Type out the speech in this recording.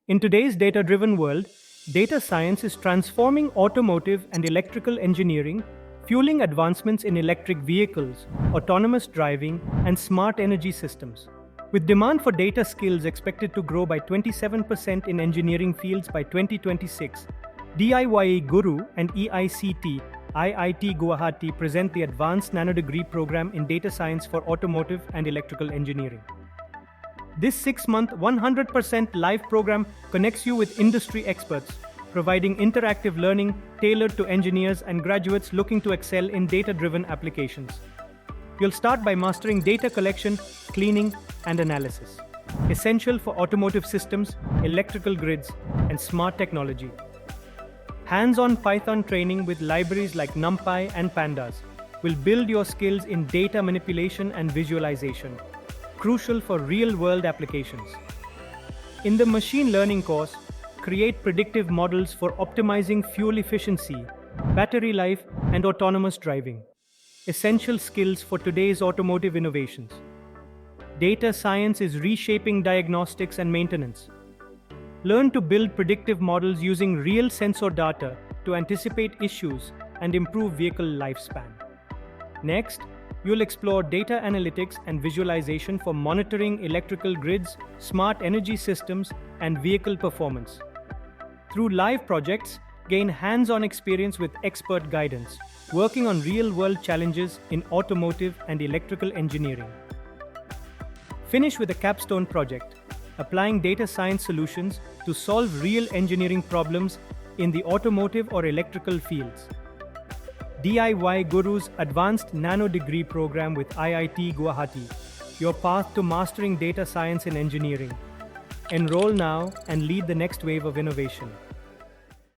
In today's data-driven world, data science is transforming automotive and electrical engineering, fueling advancements in electric vehicles, autonomous driving, and smart energy systems. With demand for data skills expected to grow by 27% in engineering fields by 2026, DIYguru and IIT Guwahati present the Advanced Nanodegree program in data science for automotive and electrical engineering. This 6-month, 100% live program connects you with industry experts, providing interactive learning tailored to engineers and graduates looking to excel in data-driven applications. You'll start by mastering data collection, cleaning, and analysis, essential for automotive systems, electrical grids, and smart technology. Hands-on Python training with libraries like NumPy and Pandas will build your skills in data manipulation and visualization, crucial for real-world applications. In the machine learning course, create predictive models for optimizing fuel efficiency, battery life, and autonomous driving, essential skills for today's automotive innovations. Data science is reshaping diagnostics and maintenance. Learn to build predictive models using real sensor data to anticipate issues and improve vehicle lifespan. Next, you'll explore data analytics and visualization for monitoring electrical grids, smart energy systems, and vehicle performance. Through live projects, gain hands-on experience with expert guidance, working on real-world challenges in automotive and electrical engineering. Finish with a capstone project, applying data science solutions to solve real engineering problems in the automotive or electrical fields. DIYguru's Advanced Nanodegree program with IIT Guwahati, your path to mastering data science and engineering. Enroll now and lead the next wave of innovation.